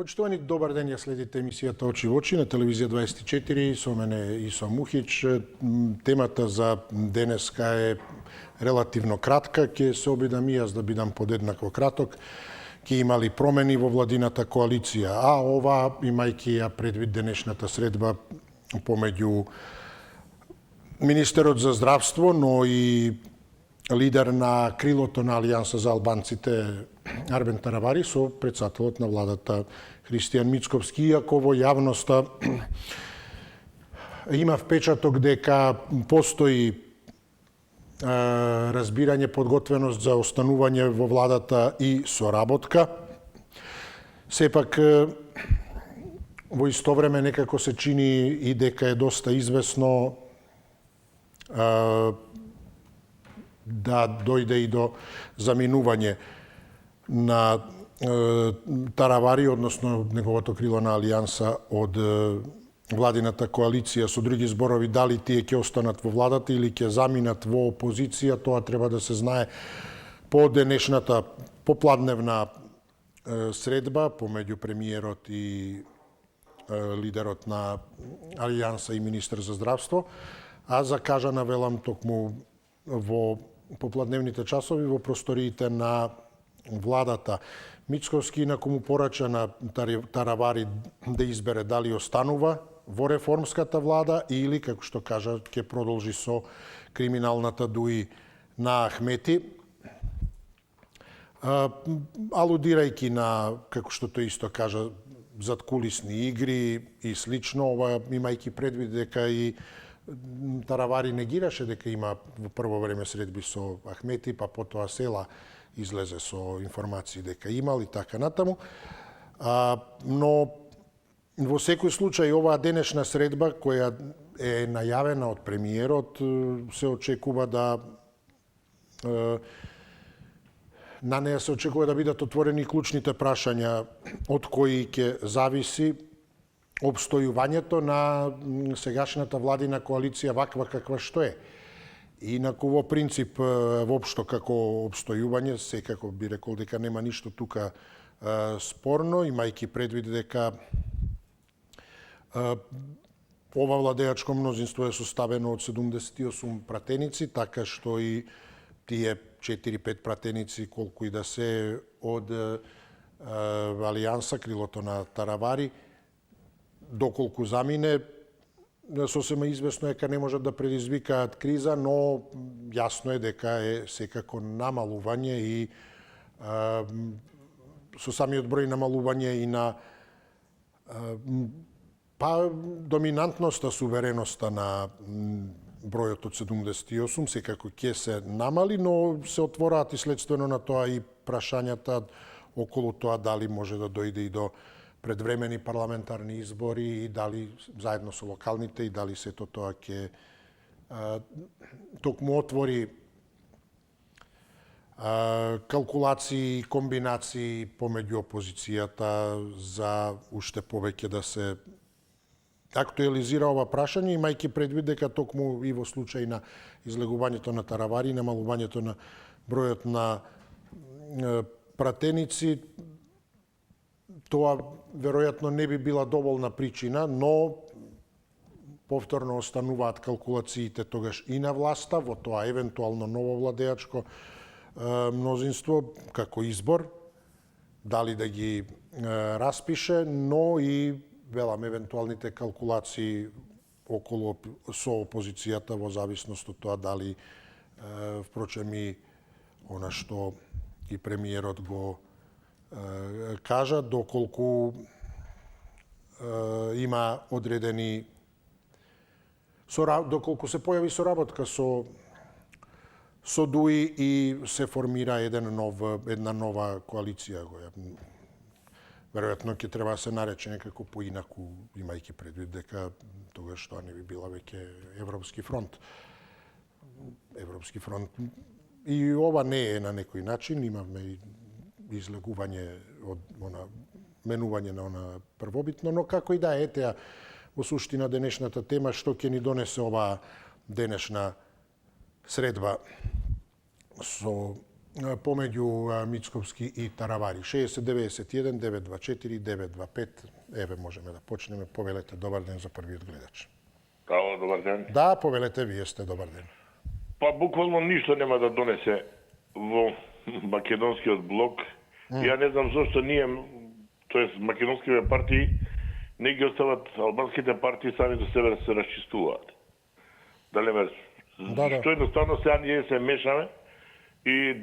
Почитувани, добар ден, ја следите емисијата Очи во очи на телевизија 24, со мене Исо Мухич. Темата за денеска е релативно кратка, ќе се обидам и јас да бидам подеднакво краток. Ќе имали промени во владината коалиција, а ова, имајќи ја предвид денешната средба помеѓу министерот за здравство, но и лидер на крилото на Алијанса за албанците Арбен Таравари со претседателот на владата Христијан Мицковски, иако во јавноста има впечаток дека постои разбирање, подготвеност за останување во владата и соработка. Сепак, во исто време некако се чини и дека е доста известно да дојде и до заминување на Таравари, односно неговото крило на Алијанса од владината коалиција. Со други зборови, дали тие ќе останат во владата или ќе заминат во опозиција, тоа треба да се знае по денешната попладневна средба помеѓу премиерот и лидерот на Алијанса и министер за здравство, а закажана, велам, токму во попладневните часови во просториите на владата. Мицковски инаку му порача на Таравари да избере дали останува во реформската влада или, како што кажа, ќе продолжи со криминалната дуи на Ахмети. Алудирајќи на, како што тој исто кажа, задкулисни игри и слично, ова имајќи предвид дека и Таравари негираше дека има во прво време средби со Ахмети, па потоа села излезе со информации дека имал и така натаму. Но во секој случај оваа денешна средба која е најавена од премиерот се очекува да на неја се очекува да бидат отворени клучните прашања од кои ќе зависи обстојувањето на сегашната владина коалиција ваква каква што е. Инаку во принцип, воопшто како обстојување, секако би рекол дека нема ништо тука спорно, имајќи предвид дека ова владеачко мнозинство е составено од 78 пратеници, така што и тие 4-5 пратеници, колку и да се од Алијанса, крилото на Таравари, доколку замине, сосема известно е дека не можат да предизвикаат криза, но јасно е дека е секако намалување и со самиот број намалување и на доминантноста, сувереноста на бројот од 78, секако ќе се намали, но се отвораат и следствено на тоа и прашањата околу тоа дали може да дојде и до предвремени парламентарни избори и дали заедно со локалните и дали сето тоа ќе токму отвори калкулации и комбинации помеѓу опозицијата за уште повеќе да се актуализира ова прашање, имајќи предвид дека токму и во случај на излегувањето на Таравари, намалувањето на бројот на пратеници, тоа веројатно не би била доволна причина, но повторно остануваат калкулациите тогаш и на власта, во тоа евентуално ново владеачко мнозинство како избор, дали да ги распише, но и, велам, евентуалните калкулации околу со опозицијата во зависност од тоа дали, впрочем, и она што и премиерот го кажа, доколку има одредени доколку се појави соработка со ДУИ и се формира една нова коалиција. Веројатно ќе треба да се нарече некако поинаку, имајќи предвид дека тогаш тоа не би била веќе Европски фронт. Европски фронт. И ова не е на некој начин, имаме и излегување од менување на она првобитно, но како и да е, етеа во суштина денешната тема што ќе ни донесе оваа денешна средба со помеѓу Мицковски и Таравари. 6091 924 925. Еве можеме да почнеме. Повелете, добар ден за првиот гледач. Ало, добар ден. Да, повелете, вие сте, добар ден. Па буквално ништо нема да донесе во македонскиот блок. Ја не знам зошто ние, тоест македонските партии, не ги остават албанските партии сами за себе да се расчистуваат. Дали ме... Да. Што едноставно сега ние се мешаме и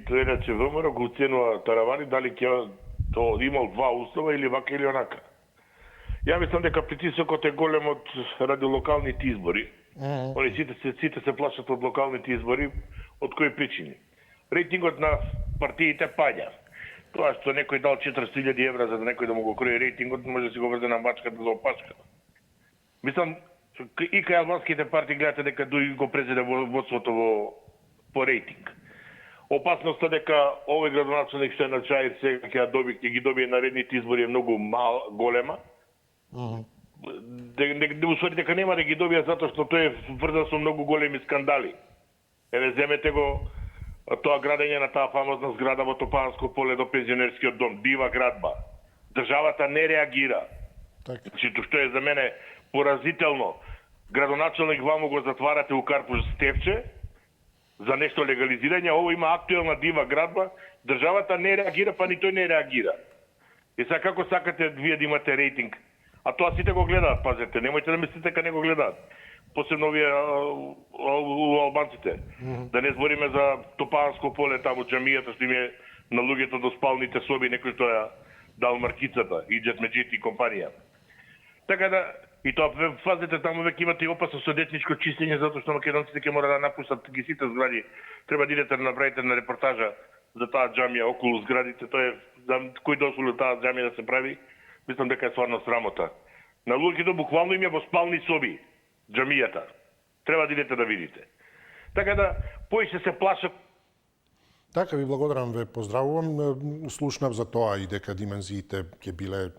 че ВМРО го оценува Таравари дали ќе то имал два услова или вака или онака. Ја мислам дека притисокот е голем ради локалните избори. Они сите се плашат од локалните избори, од кои причини? Рейтингот на партиите паѓа. Тоа што некој дал 400.000 евра за да некој да му го крои рейтингот, може да си го врзе на мачка да го опашка. Мислам, и кај албанските партии гледате дека дуи го презеде водството по рейтинг. Опасноста дека овој градоначалник што е на Чаир сега ќе ги добие наредните избори е многу голема. Усвари дека нема да ги добија затоа што тој е врзан со многу големи скандали. Еве земете го тоа градење на таа фамозна зграда во Топанско поле до пензионерскиот дом, дива градба. Државата не реагира. Значи, што е за мене поразително. Градоначалник ваму го затварате у Карпуш Стевче за нешто легализирање, ово има актуелна дива градба, државата не реагира, па ни тој не реагира. И сега како сакате вие да имате рейтинг? А тоа сите го гледаат, пазете, немојте да мислите дека не го гледаат. Посебно овие албанците. Да не збориме за Топанско поле, таму џамијата што им е на луѓето до спалните соби, некој што ја дал маркицата, и Джетмеджит и компанија. Така да, и тоа, пазете, таму веќе имате и опасност од етничко чистење, затоа што македонците ќе мора да напуштат ги сите згради. Треба да идете да направите на репортажа за таа џамија околу зградите. Тоа е, за кој дозволи таа џамија да се прави, мислам дека е стварно срамота. На луѓето буквално им е во спални соби џамијата. Треба да идете да видите. Така да, поише се плашат. Така, ви благодарам, ве поздравувам. Слушнав за тоа и дека димензиите ќе биле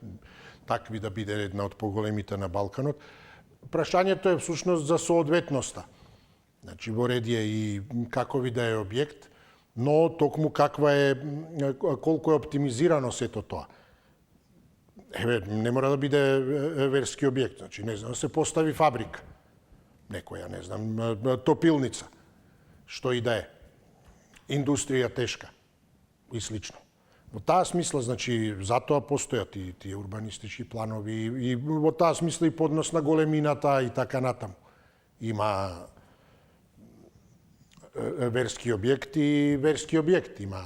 такви да биде една од поголемите на Балканот. Прашањето е всушност за соодветноста. Значи, во ред е и какови да е објект, но токму каква е, колку е оптимизирано сето тоа. Еве, не мора да биде верски објект, значи, не знам, да се постави фабрика, некоја, не знам, топилница, што и да е, индустрија тешка и слично. Во таа смисла, значи, затоа постојат и тие урбанистички планови и во таа смисла и поднос на големината и така натаму. Има верски објект и верски објект. Има,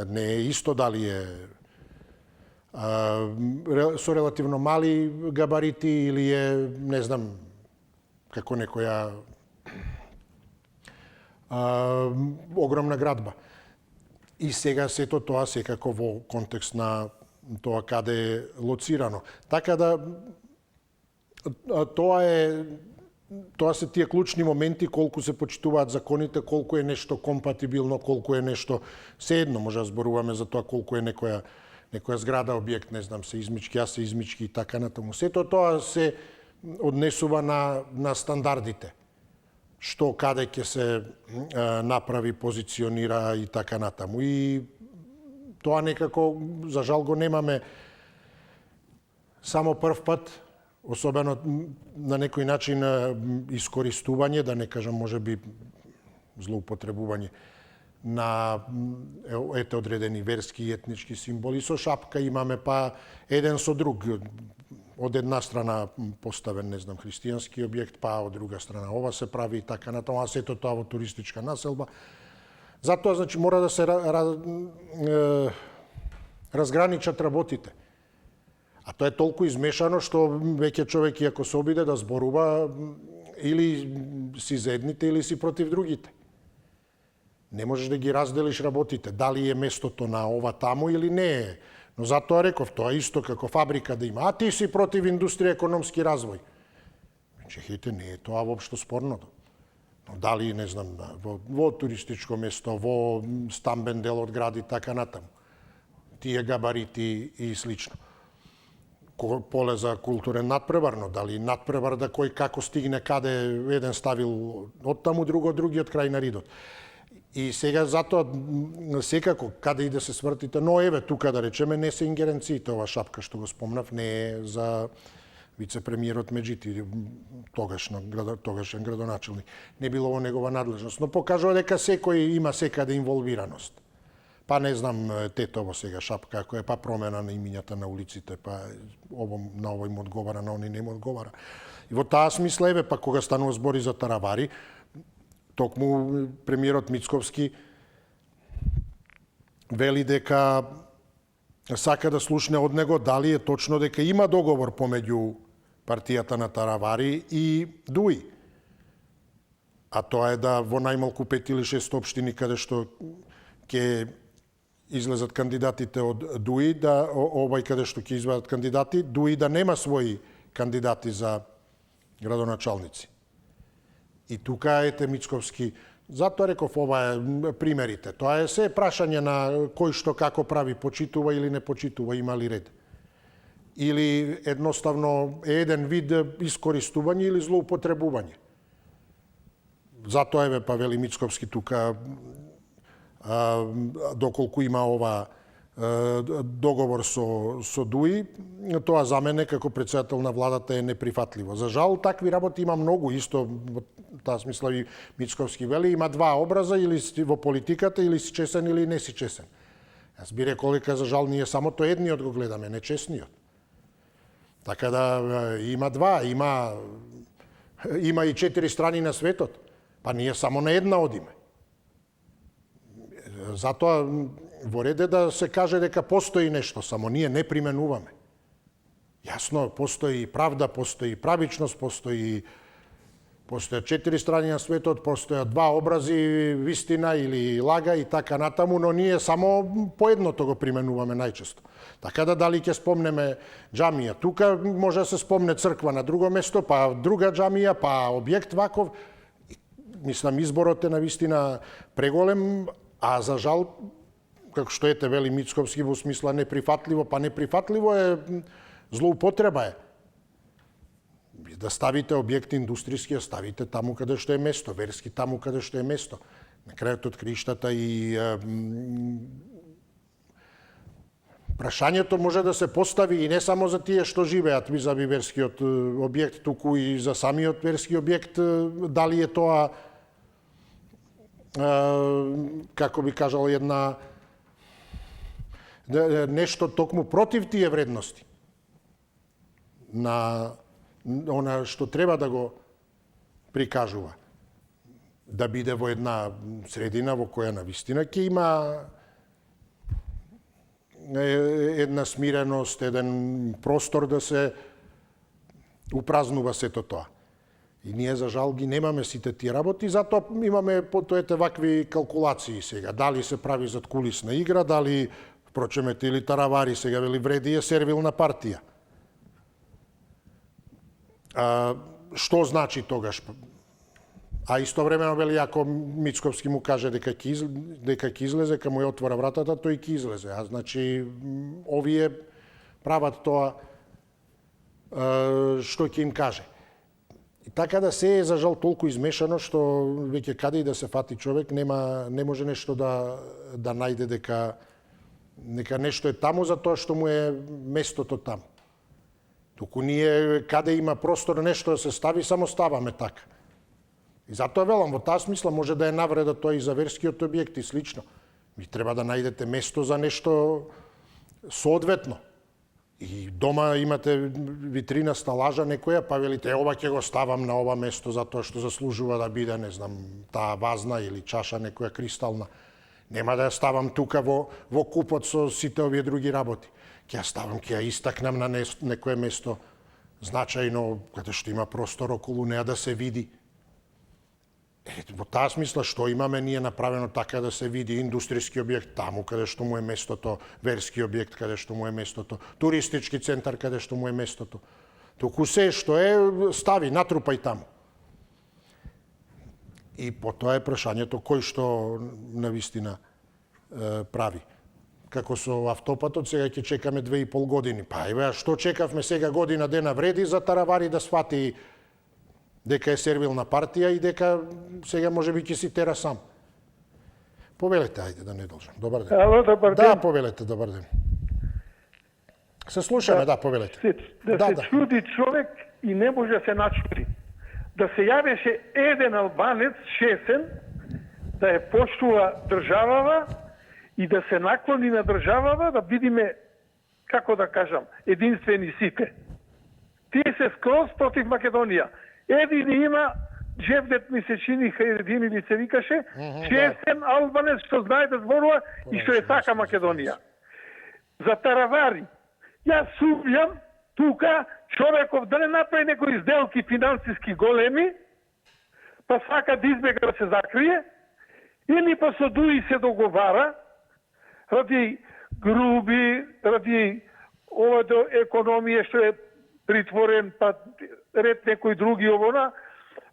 не е исто дали е со релативно мали габарити или е, не знам, како некоја огромна градба. И сега сето тоа секако во контекст на тоа каде е лоцирано. Така да тоа се тие клучни моменти, колку се почитуваат законите, колку е нешто компатибилно, колку е нешто седно, може да зборуваме за тоа колку е некоја зграда објект, не знам, се измички, а се измички и така натаму. Сето тоа се однесува на стандардите. Што каде ќе се направи, позиционира и така натаму. И тоа некако, за жал, го немаме само прв пат, особено на некој начин искористување, да не кажам можеби злоупотребување на одредени верски и етнички символи. Со шапка имаме па еден со друг. Од една страна поставен, не знам, христијански објект, па од друга страна ова се прави и така натаму, а сето тоа во туристичка населба. Затоа, значи, мора да се разграничат работите. А тоа е толку измешано што веќе човек, иако се обиде да зборува, или си за едните, или си против другите. Не можеш да ги разделиш работите, дали е местото на ова таму или не е. Но затоа реков, тоа исто како фабрика да има. А ти си против индустрија, економски развој. Чехите, не е тоа воопшто спорно. Но дали, не знам, во туристичко место, во стамбен дел од гради, така натаму. Тие габарити и слично. Поле за културен надпревар, но дали надпревар да кој како стигне каде еден ставил од таму, другиот крај на ридот. И сега затоа секако каде и да се свртите, но еве тука да речеме не се ингеренциите, ова шапка што го спомнав не е за вице-премиерот Меджити, тогашен градоначелник. Не било во негова надлежност, но покажува дека секој има секаде инволвираност. Па не знам Тетово сега шапка, ако е па промена на имињата на улиците, па на овој му одговара, на оној не му одговара. И во таа смисла, еве, па кога станува збори за таравари, токму премиерот Мицковски вели дека сака да слушне од него дали е точно дека има договор помеѓу партијата на таравари и ДУИ. А тоа е да во најмалку 5 или 6 општини каде што ќе излезат кандидатите од ДУИ, да овај каде што ќе извадат кандидати, ДУИ да нема своји кандидати за градоначалници. И тука ете Мицковски, затоа реков ова е примерите. Тоа е се прашање на кој што како прави, почитува или не почитува, има ли ред. Или едноставно е еден вид искористување или злоупотребување. Затоа еве па вели Мицковски тука доколку има ова договор со ДУИ, тоа за мене како председател на владата е неприфатливо. За жал, такви работи има многу, исто во таа смисла и Мицковски вели, има два образа, или си во политиката, или си чесен, или не си чесен. Јас би рекол дека за жал ние само тоа едниот го гледаме, не чесниот. Така да има два, има и 4 страни на светот, па ние само на една одиме. Затоа во ред е да се каже дека постои нешто, само ние не применуваме. Јасно, постои правда, постои правичност, постојат 4 страни на светот, постојат два образи, вистина или лага и така натаму, но ние само по едното го применуваме најчесто. Така да дали ќе спомнеме џамија, тука може да се спомне црква на друго место, па друга џамија, па објект ваков. Мислам, изборот е на вистина преголем, а за жал, како што ете вели Мицковски во смисла неприфатливо, па неприфатливо е злоупотреба е. Да ставите објект индустријски, ставите таму каде што е место, верски таму каде што е место. На крајот од краиштата и прашањето може да се постави и не само за тие што живеат визави верскиот објект, туку и за самиот верски објект, дали е тоа како би кажал една нешто токму против тие вредности на она што треба да го прикажува, да биде во една средина во која на вистина ќе има една смиреност, еден простор да се упразнува сето тоа. И ние за жал ги немаме сите тие работи, затоа имаме потоете вакви калкулации сега. Дали се прави задкулисна игра, дали, впрочем, или таравари сега вели вреди е сервилна партија. Што значи тогаш? А истовремено вели ако Мицковски му каже дека ќе излезе, кога му ја отвора вратата, тој ќе излезе. А значи овие прават тоа што ќе им каже. И така да се е за жал толку измешано што веќе каде и да се фати човек не може нешто да најде дека нешто е таму за тоа што му е местото таму. Туку ние каде има простор нешто да се стави, само ставаме така. И затоа велам, во таа смисла може да е навреда тоа и за верскиот објект и слично. Ви треба да најдете место за нешто соодветно. И дома имате витрина, сталажа некоја, па велите, ова ќе го ставам на ова место затоа што заслужува да биде, не знам, таа вазна или чаша некоја кристална. Нема да ја ставам тука во купот со сите овие други работи. Ќе ја ставам, ќе ја истакнам на некое место значајно, каде што има простор околу неа да се види. Во таа смисла што имаме ние направено така да се види индустријски објект таму каде што му е местото, верски објект каде што му е местото, туристички центар каде што му е местото. Туку се што е стави, натрупај таму. И потоа е прашањето кој што навистина прави. Како со автопатот, сега ќе чекаме 2,5 години. Па еве, што чекавме сега година дена вреди за таравари да свати дека е сервилна партија и дека сега може би ќе си тера сам. Повелете, ајде да не должам. Добар ден. Ало, добар ден. Да, повелете, добар ден. Се слушаме, да, повелете. Да се чуди човек и не може да се начуди. Да се јавеше еден албанец, чесен, да ја поштува државава и да се наклони на државава, да бидиме, како да кажам, единствени сите. Тие се скроз против Македонија. Едини има, Джевдет ми се чини, Хајредин или се викаше, чесен албанец што знае да зборува и што е сака Македонија. За Таравари, јас сумњам тука човеков да не направи некои изделки финансиски големи, па сака да избега да се закрие, или па со Дуи се договара, ради груби, ради ова до економија што е притворен, па ред некои други овона,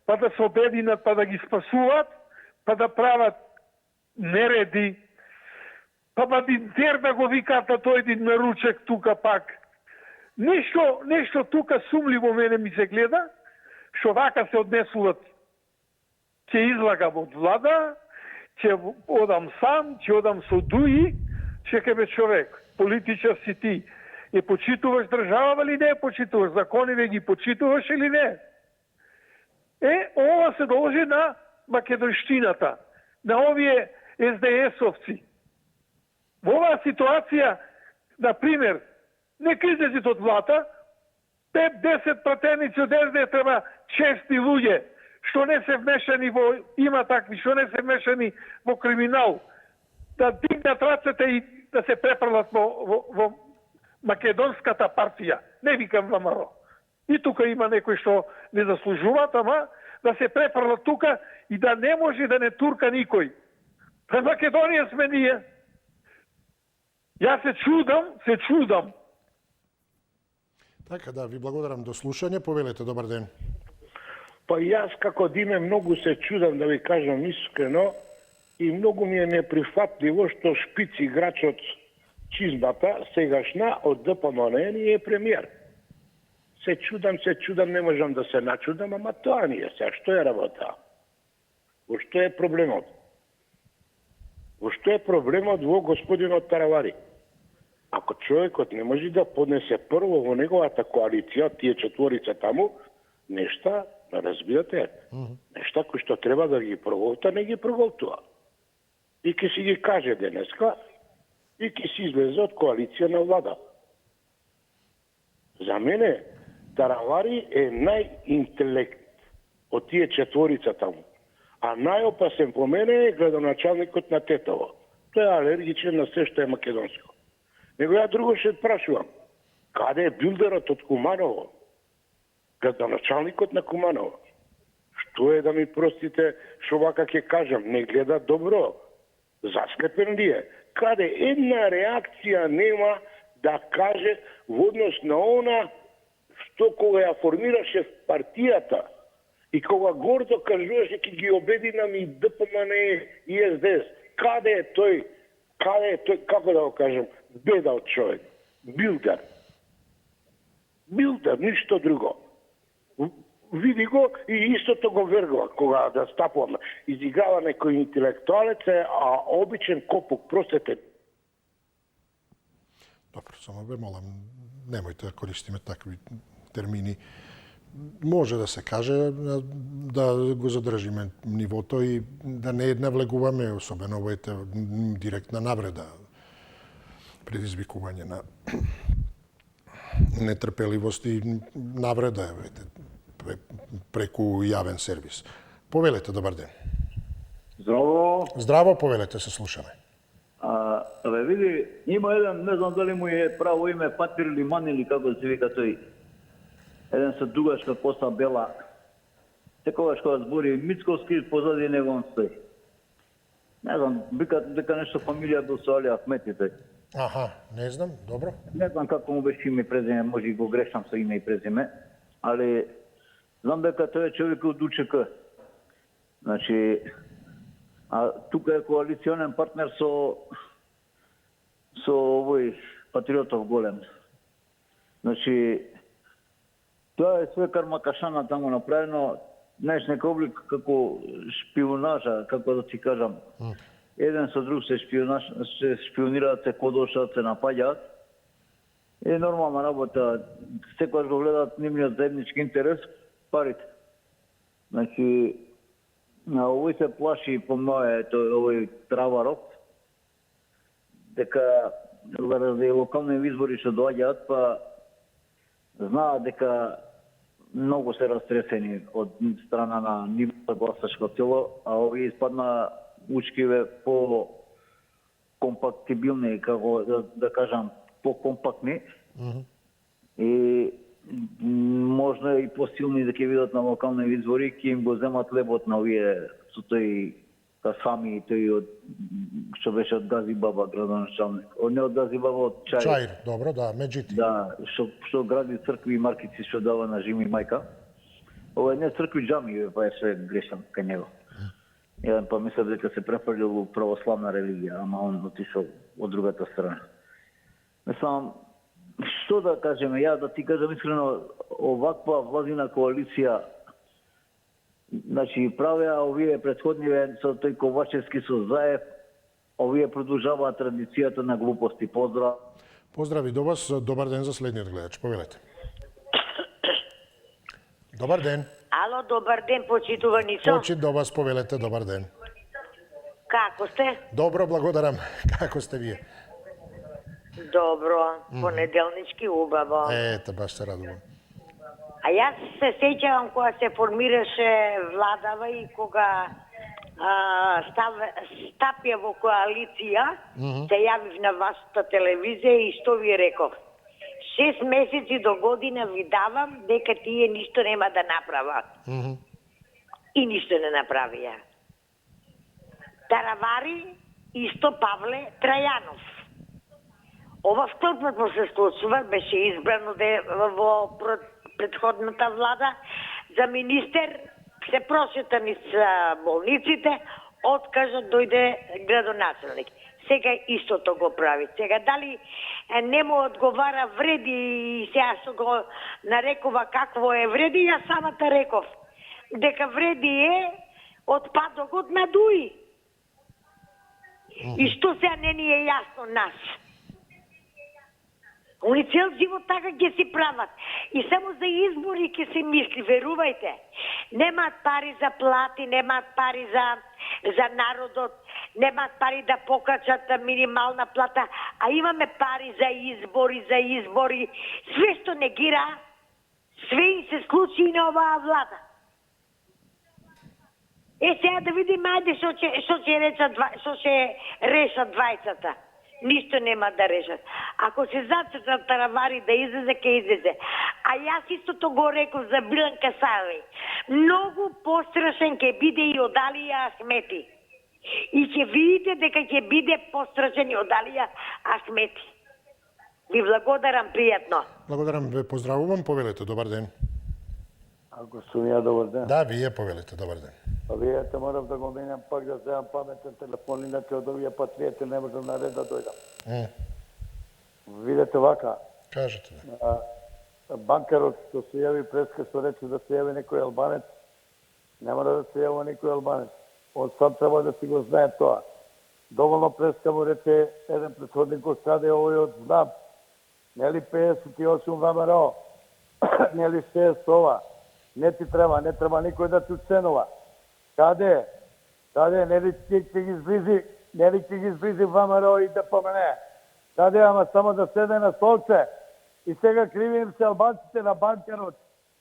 па да се обединат, па да ги спасуваат, па да прават нереди, па бандитер да го викаат да дојде на ручек тука пак. Нешто тука сумливо мене ми се гледа, што вака се однесуват. Ќе излагам од влада, ќе одам сам, ќе одам со Дуи, ќе бе човек, политичар си ти. Ја почитуваш држава или не ја почитуваш? Закониве ги почитуваш или не? Ова се должи на македонштината, на овие СДС-овци. Во оваа ситуација, например, нека излезат од влада, 5-10 пратеници од СДС треба чести луѓе, што не се вмешани во, има такви, што не се вмешани во криминал, да дигнат рацете и да се препрлат во македонската партија. Не викам ВМРО. И тука има некои што не заслужуваат, ама да се препрлат тука и да не може да не турка никој. Пред Македонија сме ние. Јас се чудам. Така, да, ви благодарам до слушање. Повелете, добар ден. Па јас како Диме многу се чудам, да ви кажам искрено, и многу ми е неприфатливо што шпиц играчот чизбата, сегашна од ДПМН е премиер. Се чудам, не можам да се начудам, ама тоа не е сега. Што е работа? Во што е проблемот? Во што е проблемот во господинот Таравари? Ако човекот не може да поднесе прво во неговата коалиција, тие четворица таму, нешта, разбирате, нешта кои што треба да ги проголта, не ги проголтува. И ке си ги каже денеска, и ке си излезе од коалиција на влада. За мене, Таравари е најинтелект од тие четворица таму. А најопасен по мене е градоначалникот на Тетово. Тој е алергичен на се што е македонско. Него ја друго ще прашувам. Каде е билдерот од Куманово? Градоначалникот на Куманово. Што е, да ми простите, што вака ќе кажам, не гледа добро. Заскрепен ли е? Каде една реакција нема да каже во однос на она што кога ја формираше партијата и кога гордо кажуваше ќе ги обединам и ДПМН и СДС. Каде е тој, како да го кажам, бедал човек, билдер. Билдер, ништо друго. Види го и истото го вергува кога да стапувам. Изиграва некој интелектуалец, а обичен копук, простете. Добро, само бе молам, немојте да користиме такви термини. Може да се каже да го задржиме нивото и да не навлегуваме, особено овојте директна навреда, предизвикување на нетрпеливост и навреда преку јавен сервис. Повелете, добар ден. Здраво. Здраво, повелете, се слушаме. Бе, види, има еден, не знам дали му е право име, Патир Лиман или како се вика тој. Еден со дугашка коса бела. Секогаш кога збори Мицковски, позади него он стои. Не знам, викат дека нешто фамилија бил со Али Ахмети тој. Аха, не знам, добро. Не знам како му беше име и презиме, може и го грешам со име и презиме, али знам дека тој е човек од УЧК. Значи, а тука е коалиционен партнер со овој Патриотов голем. Значи, тоа е све кармакашана таму направено, знаеш, некој облик како шпионажа, како да ти кажам. еден со друг се шпионираат, се кодошат, се напаѓаат. И нормална работа, секојаш го гледаат нивниот заеднички интерес, парите. Значи, овој се плаши по моје, овој Траваров, дека заради локални избори што доаѓаат, па знаат дека многу се растресени од страна на нивното гласачко тело, а овие испадна учкиве по компактибилни, како да кажам, по-компактни. И можно и посилни да ќе видат на локални избори, ќе им го земат лебот на овие со тој Касами и тој од што беше од Гази Баба градоначалник. Не од Гази Баба, од Чаир. Чаир, добро, да, Меджити. Да, што гради цркви и маркици што дава на Жими мајка. Ова не цркви џами, па е све грешен кај него. Еден па мислев дека се префрлил во православна религија, ама он отишол од другата страна. Мислам, што да кажеме, ја да ти кажам искрено, оваква владина коалиција, значи правеа овие претходниве со тој Ковачевски со Заев, овие продолжаваат традицијата на глупости. Поздрав. Поздрави до вас, добар ден за следниот гледач, повелете. Добар ден. Ало, добар ден, почитуваницо. Почит до вас, повелете, добар ден. Како сте? Добро, благодарам. Како сте вие? Добро, понеделнички убаво. Ете, баш се радувам. А јас се сеќавам кога се формираше владава и кога стапја во коалиција, се јавив на вашата телевизија и што ви реков? 6 месеци до година ви давам дека тие ништо нема да направат. И ништо не направија. Таравари, исто Павле Трајанов. Ова вторпатно се случува, беше избрано во предходната влада за министер, се просета низ болниците, откажа дојде градоначелник. Сега истото го прави. Сега дали не му одговара вреди и сега што го нарекува какво е вреди, јас самата реков дека вреди е отпадокот на Дуи. И што сега не ни е јасно нас? Они цел живот така ќе си прават. И само за избори ќе се мисли, верувајте. Немаат пари за плати, немаат пари за народот, немаат пари да покачат минимална плата, а имаме пари за избори. Све што негира, све им се случи и на оваа влада. Сега да видим, ајде, што ќе решат двајцата. Ништо нема да решат. Ако се зацртат Таравари да излезе, ќе излезе. А јас истото го реков за Биланка Сави. Многу пострашен ќе биде и од Алија Ахмети. И ќе видите дека ќе биде пострашен и од Алија Ахмети. Ви благодарам пријатно. Благодарам, ве поздравувам, повелете, добар ден. Ако сум ја, добар ден. Да, вие повелете, добар ден. Па вие те морам да го менјам пак да земам паметен телефон, иначе од овие патријати не можам на ред да дојдам. Видете вака. Кажете, да. Банкерот што се јави преска, што рече да се јави некој албанец, не мора да се јави некој албанец. Он сам треба да си го знае тоа. Доволно преска му рече еден претходник го стаде овој од знам. Нели 58 ВМРО, нели 6 ова. Не ти треба, не треба никој да ти уценува. Каде? Нели ќе ги зблизи ВМРО и да помене. Каде, ама само да седе на столце и сега кривим се албанците на банкерот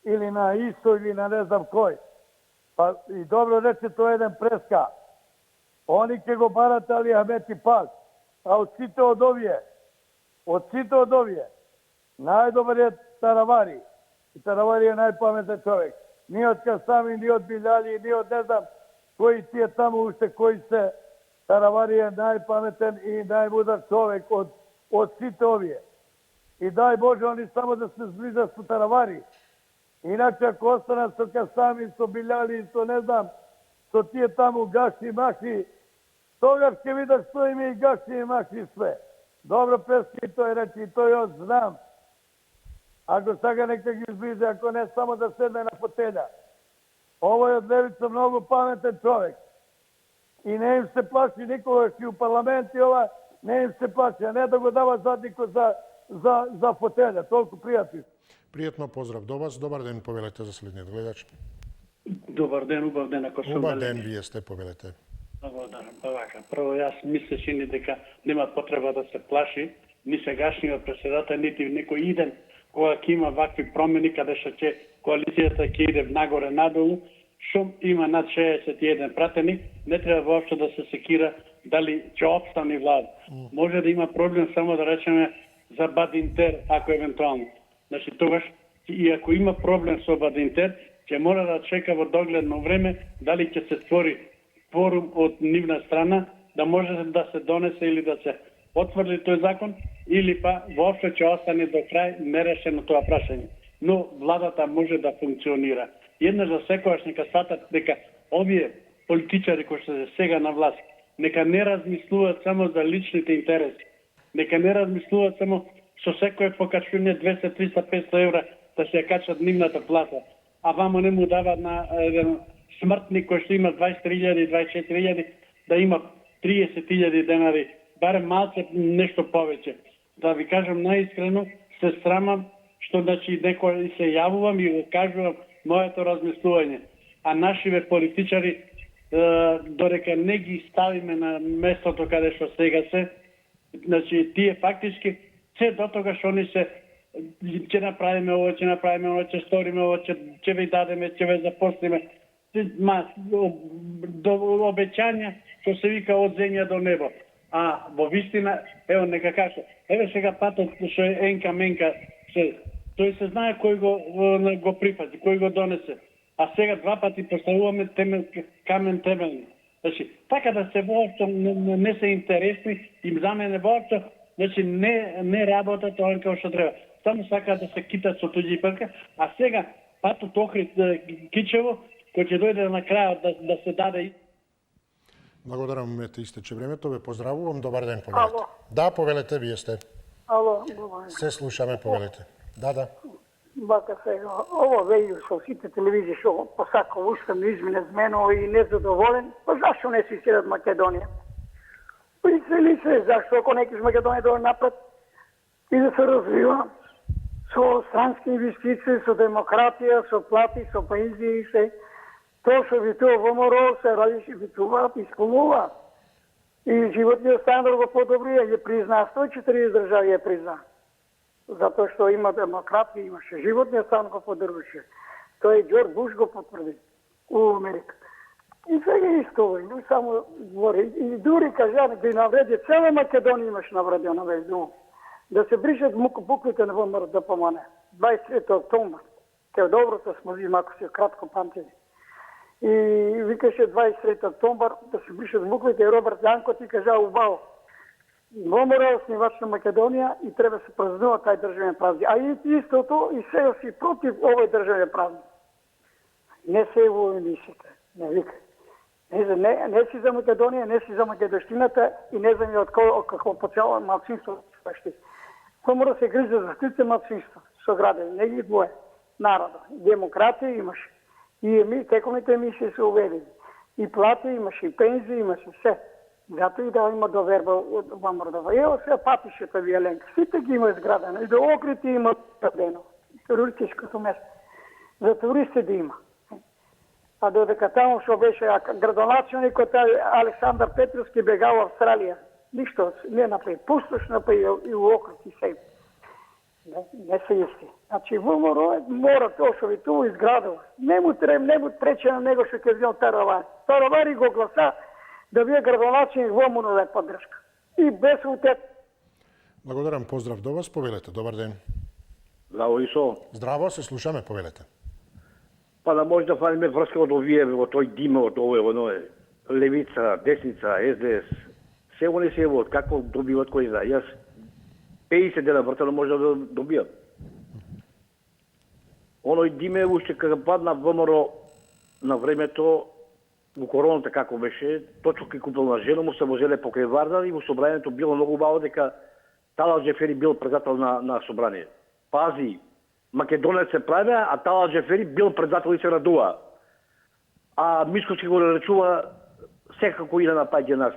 или на ИСО или на не знам кој. Па и добро рече тоа еден преска. Они ќе го барат Али Ахмети пак. А од сите од овие, најдобар е Таравари. И Таравари е најпаметен човек. Ни од Касами, ни од Билјали, ни од не знам кои тие таму уште кои се. Таравари е најпаметен и најмудар човек од сите овие. И дај Боже, они само да се зближат со Таравари. Иначе ако останат со Касами, со Билјали, со не знам, со тие таму гаши, махи, тогаш ќе видат што им и гаши и махи све. Добро прески и тој рече, и тој од знам. Ако сака нека ги зближи, ако не само да седне на фотеља. Овој од левица многу паметен човек. И не им се плаши никогаш и у парламент и ова, не им се плаши, а не да го дава заднико за фотелја. Толку пријатни. Пријатно поздрав до вас. Добар ден, повелете за следниот гледач. Добар ден, убав ден, ако сум Убав ден, вие сте, повелете. Благодарам. Вака, прво јас мисля чини дека нема потреба да се плаши ни сегашниот претседател, нити некој иден кога ќе има вакви промени, каде што ќе коалицијата ќе иде нагоре надолу, шум има над 61 пратеник, не треба воопшто да се секира дали ќе опстане влада. Може да има проблем само да речеме за Бадинтер, ако евентуално. Значи тогаш и ако има проблем со Бадинтер, ќе мора да чека во догледно време дали ќе се створи форум од нивна страна да може да се донесе или да се отврли тој закон или па воопшто ќе остане до крај нерешено тоа прашање. Но владата може да функционира. Еднаш за секогаш нека сватат дека овие политичари кои што се сега на власт нека не размислуваат само за личните интереси. Нека не размислуваат само со секој покачување 200, 300, 500 евра да се ја качат нивната плата, а вамо не му дават на еден смртник кој што има 23.000, 24.000, да има 30.000 денари, барем малце нешто повеќе. Да ви кажам наискрено, се срамам што значи некој се јавувам и го кажувам моето размислување. А нашиве политичари додека не ги ставиме на местото каде што сега се, значи тие фактички се до тога што они се ќе направиме ова, ќе направиме ова, ќе сториме ова, ќе ви дадеме, ќе ве запослиме. До обеќања што се вика од земја до небо. А во вистина, ево нека кажа, еве сега патот што е енка менка, тој се знае кој го прифати, кој го донесе. А сега два пати поставуваме камен темелни. Значи, така да се воопшто не се интересни, им за мене воопшто, значи не работат тоа како што треба. Само сакаат да се китат со туѓи прка, а сега патот Охрид Кичево кој ќе дојде на крајот да се даде. Благодарам, мете истече времето, ве поздравувам, добар ден, повелете. Ало. Да, повелете, вие сте. Ало, добар. Се слушаме, повелете. Да. Бака сега, ово веќе со сите телевизии што посакал уставно измене змено и незадоволен, па зашто не си седат Македонија? Присели се, зашто ако некој Македонија да напред и да се развива со странски инвестиции, со демократија, со плати, со пензии и се. Тоа што витува ВМРО се радише витуваат, исполнуваат. И животниот стандард го подобрија, ја признаа 140 држави ја признаа. Затоа што има демократија, имаше животниот стандард го поддржуваше. Тоа и Џорџ Буш го потврди у Америка. И сега исто овој, но само говори. И дури кажа да навреди цела Македонија имаш навредено веќе. Да се бришат буквите на ВМРО да помане. 23 октомври. Те доброто смози, ако се кратко памтили. И викаше 23 октомври да се бришат буквите и Роберт Јанко ти кажа убаво. ВМРО е основач на Македонија и треба се празнува тај државен празник. А и истото и сега си против овој државен празник. Не се во емисиите, не вика. Не си за Македонија, не си за македонштината и не знам од какво почало малцинство свешти. Мора се грижи за сите малцинства со градени, не ги двое народа. Демократија имаше. И тековните емисии се уведени. И плати имаше, и пензии имаше, се. Зато и да има доверба во Мордова. Ево се патишето Вијаленка. Сите ги има изградено. И до Охрид има градено. Туристичкото место. За туристи да има. А додека таму што беше градоначалникот Александар Петровски бегал во Австралија. Ништо не направи. Пустош направи и у Охрид и се. Не се исти. Значи ВМРО мора тоа што ви ту изградува. Не му прече на него што ќе взел Таравари. Таравари го гласа да вие градоначалник во му даде поддршка. И без утек. Благодарам, поздрав до вас, повелете. Добар ден. Здраво, Исо. Здраво, се слушаме, повелете. Па да може да фаниме врска од овие, од тој дим, од овој, левица, десница, СДС. Сево не сево, како добиват кој знае. Јас 50 дена вртано може да добијат. Оној диме уште кога падна ВМРО на времето, во короната како беше, точно кај купил на жена му се возеле покрај Вардар и во собранието било многу убаво дека Талал Џефери бил председател на собрание. Пази, македонец се праве, а Талал Џефери бил председател и се радува. А Мишковски го наречува секако иде напаѓа нас.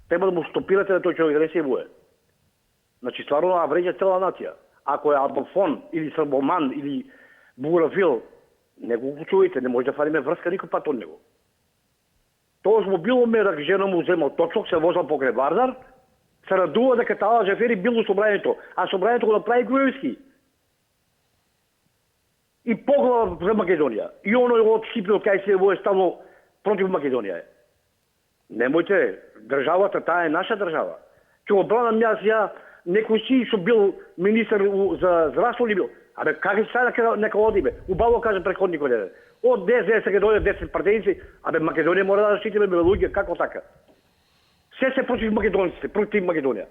Треба да му стопирате на тој човек, да не се боje. Значи, стварно вреѓа цела нација. Ако е албофон, или србоман, или буграфил, не го чуете, не може да фариме врска никој пат од него. Тоа му било мерак, жена му земал точок, се возал покрај Вардар, се радува дека таа Джафери бил во собранието, а собранието го направи Груевски. И поглава за Македонија. И оној од Скипјо кај се воje ставно против Македонија. Немојте, државата, таа е наша држава. Ќе го бранам ја некој си што бил министар за здравство ли бил. Абе, как е сега нека одиме? Убаво каже преходникот еден. Од ДСД ќе дојде 10 партијци, абе Македонија мора да заштитиме бе луѓе, како така? Се против македонците, против Македонија.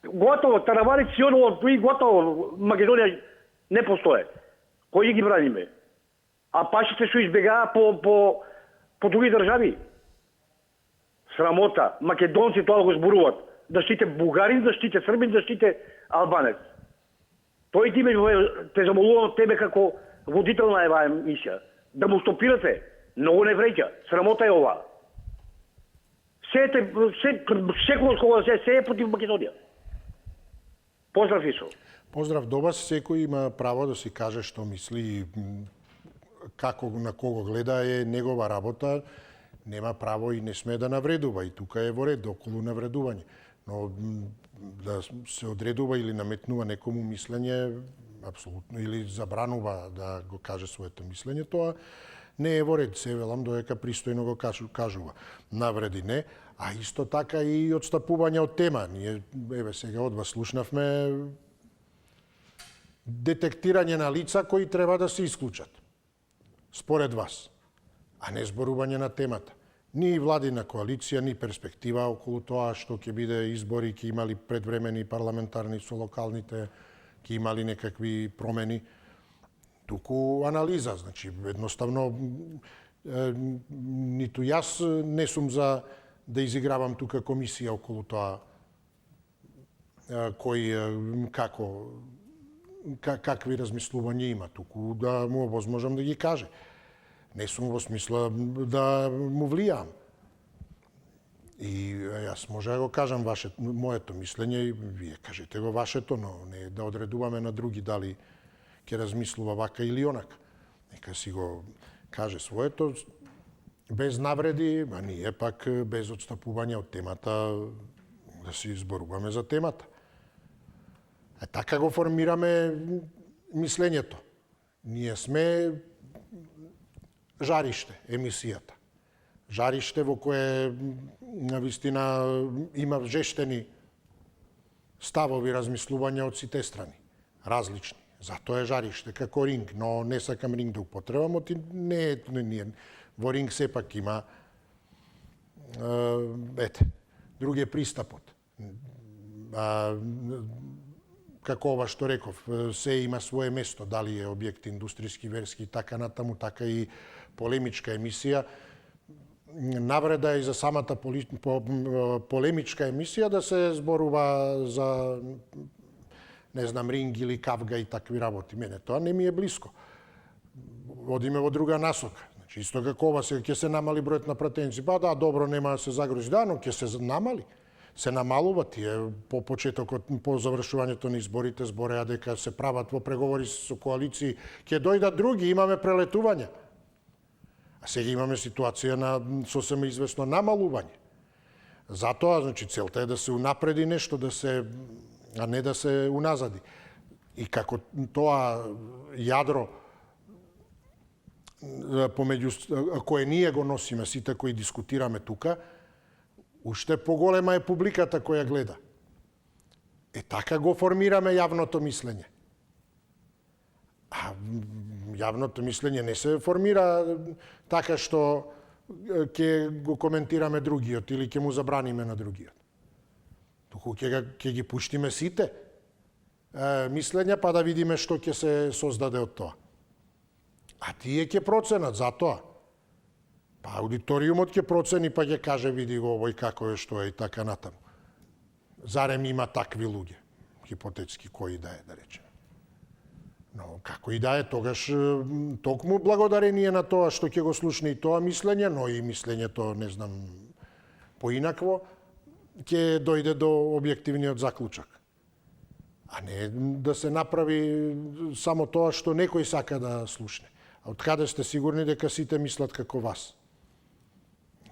Готово, Таравари, Сионово, и готово, Македонија не постои. Кои ги браниме? А пашите што избегаа по други држави. Срамота. Македонци тоа го зборуваат. Да штите бугарин, да штите србин, да штите албанец. Тој ти те замолувам од тебе како водител на еваа емисија. Да му стопирате. Многу не вреќа. Срамота е ова. Секој кога се е против Македонија. Поздрав, Исо. Поздрав до вас. Секој има право да си каже што мисли и како на кого гледа е негова работа. Нема право и не сме да навредува. И тука е во ред околу навредување. Но да се одредува или наметнува некому мислење, апсолутно, или забранува да го каже своето мислење, тоа не е во ред. Се велам додека пристојно го кажува. Навреди не, а исто така и одстапување од тема. Ние, сега од вас слушнавме детектирање на лица кои треба да се исклучат, според вас, а не зборување на темата. Ни владина коалиција, ни перспектива околу тоа што ќе биде избори, ќе имали предвремени парламентарни со локалните, ќе имали некакви промени. Туку анализа, значи, едноставно, ниту јас не сум за да изигравам тука комисија околу тоа кој, какви размислувања има, туку да му овозможам да ги каже. Не сум во смисла да му влијам. И јас може да го кажам моето мислење и вие кажете го вашето, но не да одредуваме на други дали ќе размислува вака или онака. Нека си го каже своето, без навреди, а ние пак без отстапување од темата да си зборуваме за темата. Така го формираме мислењето. Ние сме жариште, емисијата. Жариште во кое навистина има жештени ставови, размислувања од сите страни, различни. Затоа е жариште, како ринг, но не сакам ринг да употребам, не е, во ринг сепак има други е пристапот. Како ова што реков, се има свое место, дали е објект индустријски, верски и така натаму, така и полемичка емисија. Навреда е и за самата полемичка емисија да се зборува за, не знам, ринг или кавга и такви работи. Мене тоа не ми е блиско. Одиме во друга насока. Значи, исто како ова, ќе се намали бројот на пратеници. Па да, добро, нема да се загрози. Да, но ќе се намали. Се намалува, тие по почетокот, по завршувањето на изборите збореа дека се прават во преговори со коалиции, ќе дојдат други, имаме прелетување. А сега имаме ситуација на сосема известно намалување. Затоа, значи, целта е да се унапреди нешто, а не да се уназади. И како тоа јадро помеѓу кое ние го носиме, сите кои дискутираме тука, уште поголема е публиката која гледа. Така го формираме јавното мислење. А јавното мислење не се формира така што ќе го коментираме другиот или ќе му забраниме на другиот. Туку ќе ги пуштиме сите мислења па да видиме што ќе се создаде од тоа. А тие ќе проценат за тоа. Па аудиториумот ќе процени па ќе каже види го овој како е, што е и така натаму. Зарем има такви луѓе, хипотетски кои да е, да речеме. Но како и да е, тогаш токму благодарение на тоа што ќе го слушне и тоа мислење, но и мислењето, не знам, поинакво, ќе дојде до објективниот заклучок. А не да се направи само тоа што некој сака да слушне. А од каде сте сигурни дека сите мислат како вас?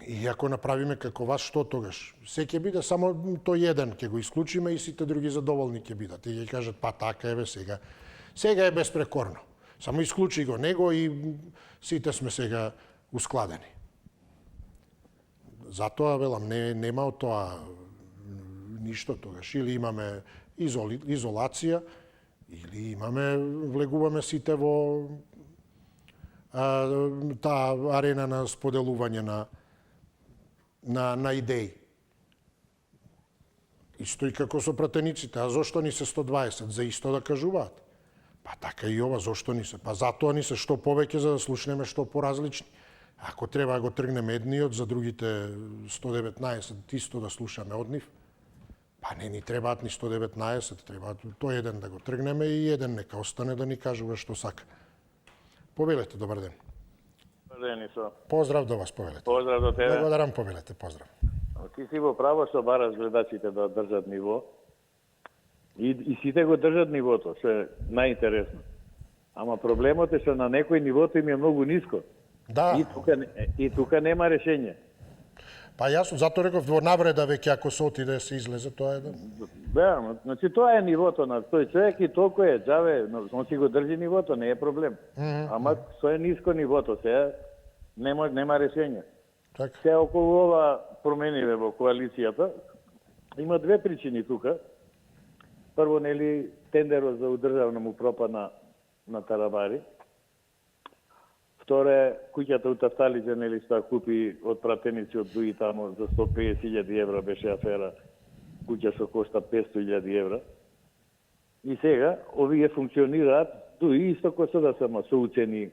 И ако направиме како вас, што тогаш? Се ќе биде само тој еден, ќе го исклучиме и сите други задоволни ќе бидат. И ќе кажат, па така еве сега. Сега е безпрекорно. Само исклучи го него и сите сме сега ускладени. Затоа, велам, нема од тоа ништо тогаш. Или имаме изолација, или влегуваме сите во таа арена на споделување на идеи. Исто и како со пратениците. А зошто ни се 120? За исто да кажуваат. Па така и ова, зошто ни се? Па затоа ни се што повеќе за да слушнеме што поразлични. Ако треба го тргнеме едниот, за другите 119 исто да слушаме од нив, па не ни требаат ни 119, требаат тој еден да го тргнеме и еден нека остане да ни кажува што сака. Повелете, добар ден. Добар ден, Исо. Поздрав до вас, повелете. Поздрав до тебе. Благодарам, повелете, поздрав. Ти си во право што бараш гледачите да држат ниво. И сите го држат нивото, што е најинтересно. Ама проблемот е што на некој нивото им е многу ниско. Да. И тука нема решење. Па јас затоа реков во навреда веќе ако се отиде се излезе, тоа е да. Да, значи тоа е нивото на тој човек и толку е џаве, он си го држи нивото, не е проблем. Ама со е ниско нивото, сега нема решење. Така. Се околу ова промениве во коалицијата, има две причини тука. Прво, нели, тендерот за удржавна му пропадна на Таравари. Второ, куќата у Тафталиџа, нели, што купи од пратеници од Дуи тамо за 150.000 евра беше афера. Куќа што кошта 500.000 евра. И сега, овие функционираат Дуи исто ко со да само со уцени,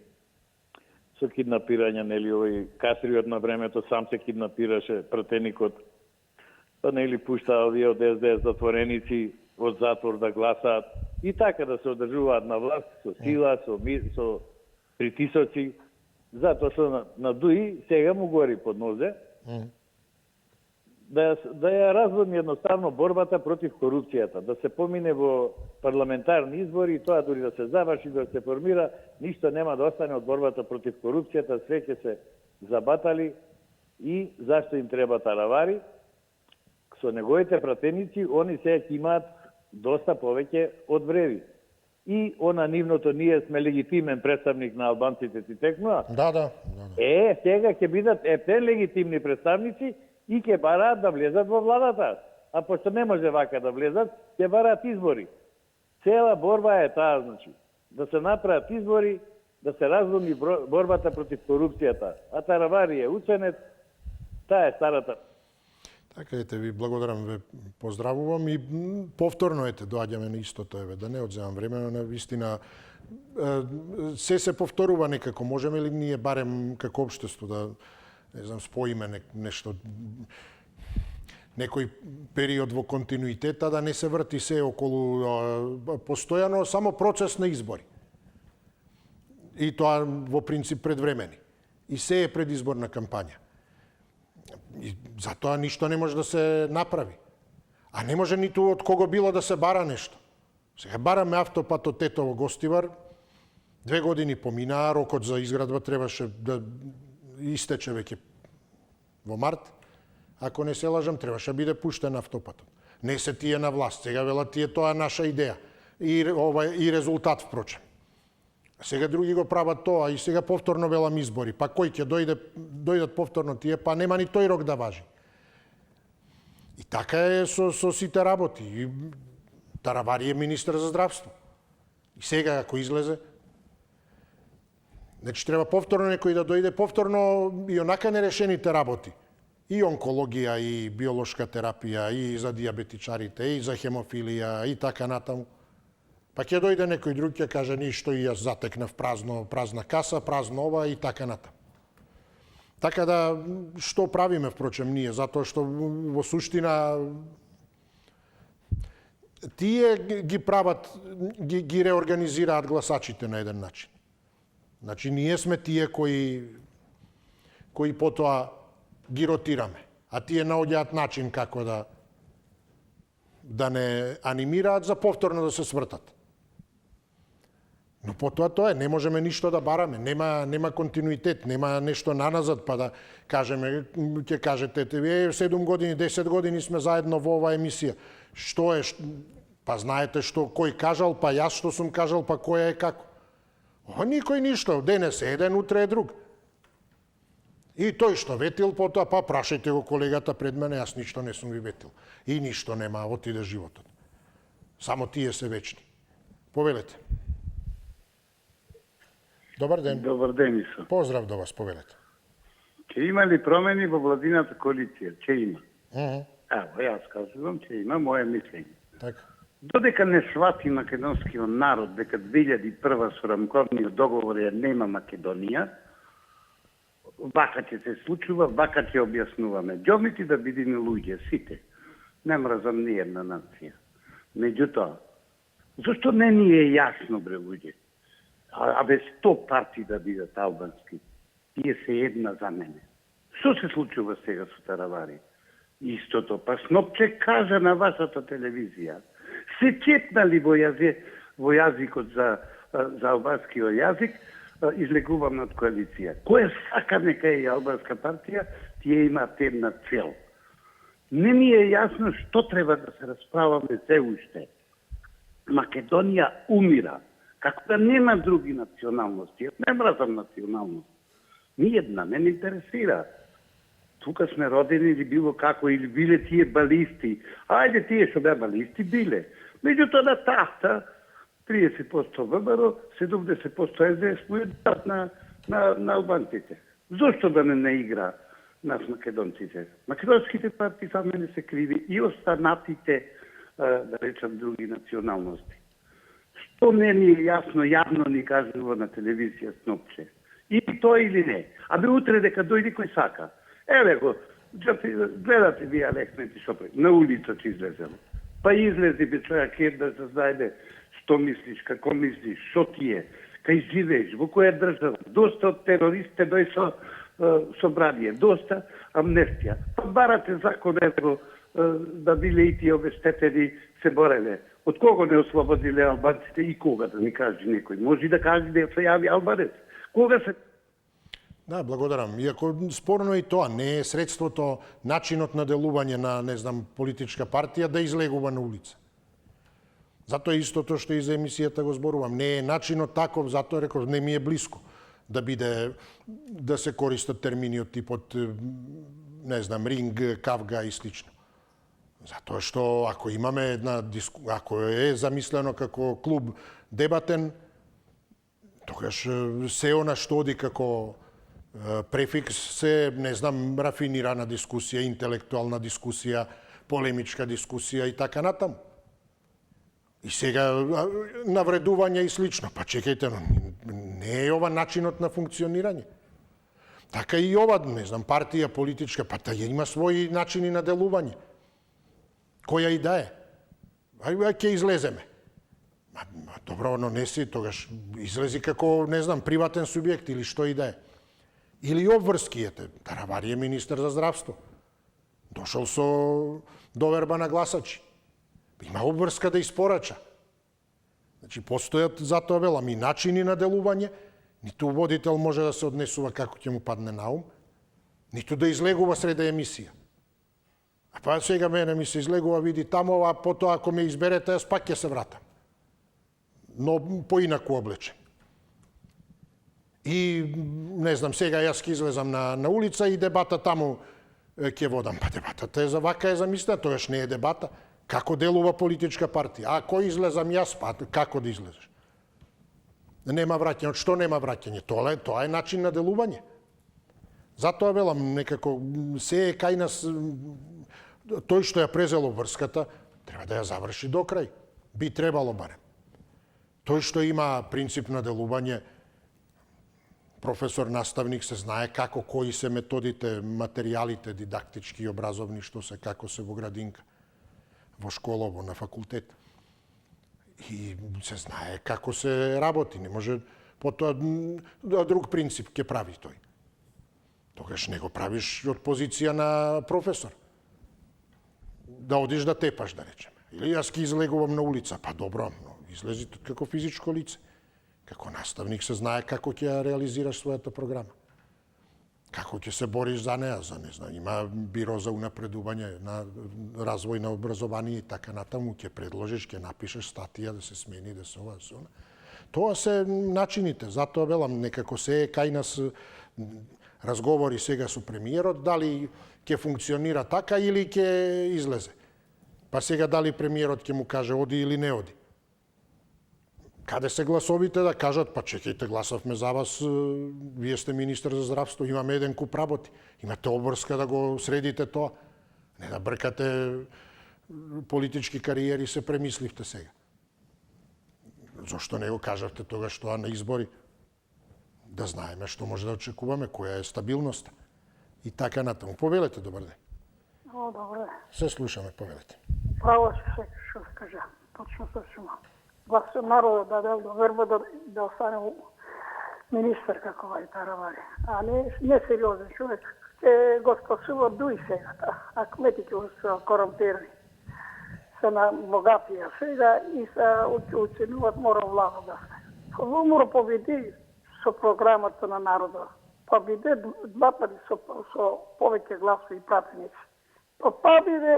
со киднапирање, нели, овој Кастриот на времето сам се киднапираше, пратеникот. Па, нели, пушта овие од СДС затвореници од затвор да гласаат и така да се одржуваат на власт со сила, со притисоци. Затоа што на Дуи сега му гори под нозе да ја разводни едноставно борбата против корупцијата, да се помине во парламентарни избори и тоа дури да се заврши, да се формира, ништо нема да остане од борбата против корупцијата, све ќе се забатали и зашто им треба Таравари, со неговите пратеници, они сега ќе имаат доста повеќе од вреви. И она нивното ние сме легитимен представник на албанците ти текнува. Да. Сега ќе бидат ептен легитимни представници и ќе бараат да влезат во владата. А пошто не може вака да влезат, ќе бараат избори. Цела борба е таа, значи, да се направат избори, да се разводни борбата против корупцијата. А Таравари е ученец, таа е старата. Така ете, ви благодарам, ве поздравувам и повторно ете, доаѓаме на истото, еве, да не одземам време, на вистина се повторува некако. Можеме ли ние барем како општество да, не знам, споиме нешто, некој период во континуитета, да не се врти се околу постојано, само процес на избори. И тоа во принцип предвремени. И се е предизборна кампања. И затоа ништо не може да се направи. А не може ниту од кого било да се бара нешто. Сега бараме автопат од Тетово Гостивар, 2 години поминаа, рокот за изградба требаше да истече веќе во март. Ако не се лажам, требаше биде пуштен автопатот. Не се тие на власт, сега велат тие тоа наша идеја. И резултат, впрочем. Сега други го прават тоа и сега повторно велам избори. Па кој ќе дојдат повторно тие, па нема ни тој рок да важи. И така е со сите работи. И Таравари е министер за здравство. И сега ако излезе, значи треба повторно некој да дојде, повторно и онака нерешените работи. И онкологија, и биолошка терапија, и за диабетичарите, и за хемофилија, и така натаму. Па ќе дојде некој друг ќе каже ништо и јас затекнав празна каса, празно ова и така натаму. Така да, што правиме, впрочем, ние? Затоа што во суштина тие ги прават, ги реорганизираат гласачите на еден начин. Значи, ние сме тие кои потоа ги ротираме. А тие наоѓаат начин како да не анимираат за повторно да се свртат. Но потоа тоа е, не можеме ништо да бараме, нема континуитет, нема нешто наназад па да кажеме, ќе кажете, 7 години, 10 години сме заедно во оваа емисија. Што е, па знаете што кој кажал, па јас што сум кажал, па која е како. Никој ништо, денес е еден, утре е друг. И тој што ветил, потоа, па прашајте го колегата пред мене, јас ништо не сум ви ветил. И ништо нема, отиде животот. Само тие се вечни. Повелете. Добар ден. Добар ден, Исо. Поздрав до вас, повелете. Ќе има ли промени во владината коалиција? Ќе има. Ево, јас кажувам, ќе има мое мислење. Така. Додека не свати македонскиот народ дека 2001 со рамковниот договор ја нема Македонија, вака ќе се случува, вака ќе објаснуваме. Џобнити да бидиме луѓе, сите. Не мразам ни една нација. Меѓутоа, зашто не ни е јасно, бре луѓе? Абе 100 партии да бидат албански, тие се една за мене. Што се случува сега со Таравари? Истото, па Снопче кажа на вашата телевизија. Се четнали во јазикот за албанскиот јазик, излегувам од коалиција. Која сака нека е албанска партија, тие имаат една цел. Не ми е јасно што треба да се расправаме се уште. Македонија умира. Како да нема други националности. Не мразам националност. Ниједна, не ме интересира. Тука сме родени или било како, или биле тие балисти. Ајде тие што беа балисти, биле. Меѓутоа на тафта, 30% ВМРО, 70% СДС му дадат на албанците. Зошто да не игра нас македонците? Македонските партии за мене се криви и останатите, да речам, други националности. Што не ни е јасно, јавно ни кажува на телевизија Снопче. И тоа или не. Абе утре дека дојде кој сака. Еве го, гледате вие Алексменти Шопре, на улица ќе излезем. Па излези бе човек да се знајде што мислиш, како мислиш, што ти е, кај живееш, во која држава. Доста од терористите дој со брание, доста амнестија. Па барате закон евро да биле и тие обештетени се бореле. Од кого не ослободиле албанците и кога, да ни каже некој? Може да каже да се јави албанец. Кога се... Да, благодарам. Иако спорно и тоа, не е средството, начинот на делување на, не знам, политичка партија да излегува на улица. Затоа истото што и за емисијата го зборувам. Не е начинот таков, затоа реков, не ми е блиско да биде, да се користат термини од типот, не знам, ринг, кавга и слично. Затоа што ако имаме една ако е замислено како клуб дебатен, тогаш се она што оди како префикс се, не знам, рафинирана дискусија, интелектуална дискусија, полемичка дискусија и така натаму. И сега навредување и слично. Па чекајте, не е ова начинот на функционирање. Така и ова, не знам, партија политичка, па таа има своји начини на делување. Која и да е. Ајде, ќе излеземе. Добро, но не си, тогаш излези како, не знам, приватен субјект или што и да е. Или обврскијете. Таравари е министер за здравство. Дошол со доверба на гласачи. Има обврска да испорача. Значи, постојат затоа велам и начини на делување, ниту водител може да се однесува како ќе му падне на ум, ниту да излегува среде емисија. А па сега мене ми се излегува, види таму, а потоа ако ме изберете, јас пак ќе се вратам. Но поинаку облечен. И, не знам, сега јас ќе излезам на улица и дебата таму ќе водам. Па дебатата е за вака е замислена, тоаш не е дебата. Како делува политичка партија? А кој излезам јас? Па како да излезеш? Нема враќање. Од што нема враќање? Тоа е начин на делување. Затоа велам, некако се е кај нас, тој што ја презело врската, треба да ја заврши до крај. Би требало барем. Тој што има принцип на делување, професор, наставник, се знае како, кои се методите, материјалите, дидактички и образовни, што се, како се во градинка, во школово, на факултет. И се знае како се работи. Не може потоа друг принцип ќе прави тој. Тогаш не го правиш од позиција на професор. Да одиш да тепаш, да речеме. Или јас ќе излегувам на улица. Па добро, но излези како физичко лице. Како наставник се знае како ќе ја реализираш својата програма. Како ќе се бориш за неа, не знам, има биро за унапредување на развој на образование и така натаму, ќе предложиш, ќе напишеш статија да се смени, да се ова, да се она. Тоа се начините, затоа велам, некако се е кај нас разговори сега со премиерот, дали ќе функционира така или ќе излезе. Па сега дали премиерот ќе му каже оди или не оди. Каде се гласовите да кажат, па чекајте, гласавме за вас, вие сте министер за здравство, имаме еден куп работи. Имате обврска да го средите тоа. Не да бркате политички кариери, се премисливте сега. Зошто не го кажавте тогаш тоа на избори? Да знаеме што може да очекуваме, која е стабилноста. И така натаму. Повелете, добар ден. О, добре. Се слушаме, повелете. Право се што кажа. Точно сушимо. Вас народот дадел до верба да остане министер како вај Таравари. А не сериозен човек. Ќе го спасува дуи сега. А кметите се корумпирани. Се на богатија сега и се оценуват мора влада да се. Мора победи со програмата на народот. Победи два пати со повеќе гласови и пратеници. Победи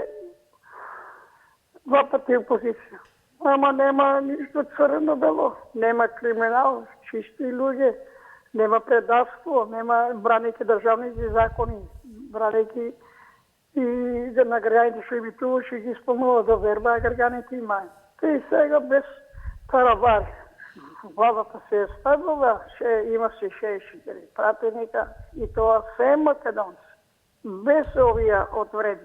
два пати опозиција. Ама нема ништо црно-бело, нема криминал, чисти луѓе, нема предавство, нема бранејќи државните закони, бранејќи и на граѓаните што имитуваше ги исполнува до верба, а граѓаните имаат. Те сега без Таравари. Владата се е ставила, има се 64 пратеника и тоа се македонци. Без овие отвреди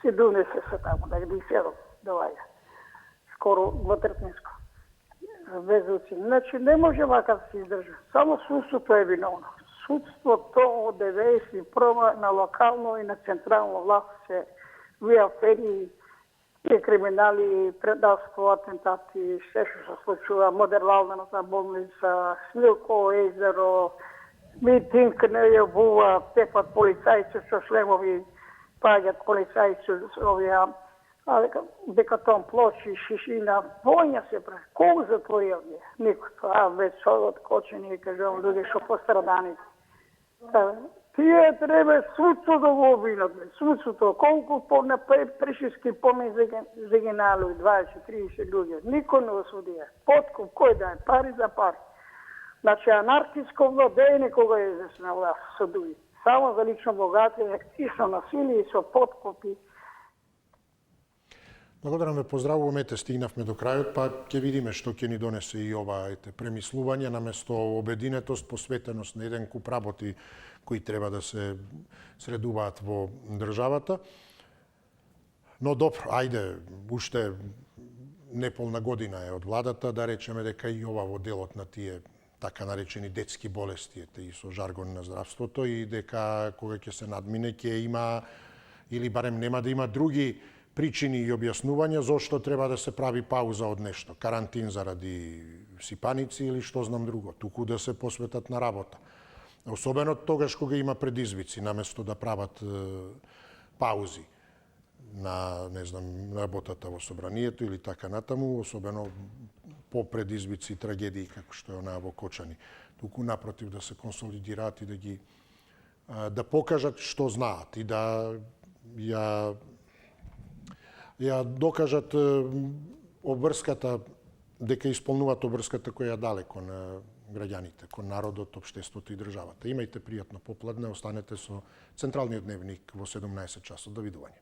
се донесе се таму, да ги седат доваѓа. Скоро вътретниско. Везуци. Значи не може вака да се издржа. Само судството е виновно. Судството од 91 на локално и на централно власт се вие афери и криминали, предавство, атентати, се што се случува, Модерлалната болница, Смилково езеро, митинг не јавува, тепат полицајци со шлемови, паѓат полицајци овие Декатон, плочи, шишина, војна се прави. Колку затворија овие? Никој. Веќе одот кочени и кажам луѓе што пострадани. Тие треба судството да го обвинат. Судството, колку на пришиски помен загинали 20-30 луѓе. Никој не осудија. Подкуп, кој да е? Пари за пари. Значи анархиско владење кога е на власт судуи. Само за лично богатие и со насилие и со подкупи. Благодарам ве, поздравувам, стигнавме до крајот, па ќе видиме што ќе ни донесе и ова премислување, наместо обединетост, посветеност на еден куп работи кои треба да се средуваат во државата. Но добро, ајде, уште неполна година е од владата, да речеме дека и ова во делот на тие така наречени детски болести, и со жаргон на здравството, и дека кога ќе се надмине ќе има, или барем нема да има други причини и објаснувања зошто треба да се прави пауза од нешто, карантин заради сипаници или што знам друго, туку да се посветат на работа. Особено тогаш кога има предизвици, наместо да прават паузи на, не знам, работата во собранието или така натаму, особено по предизвици и трагедии како што е онаа во Кочани. Туку напротив да се консолидираат и да ги да покажат што знаат и да ја докажат обврската, дека исполнуваат обврската која е далеко на граѓаните, кон народот, општеството и државата. Имајте пријатно попладне, останете со Централниот дневник во 17 часот. Довидување.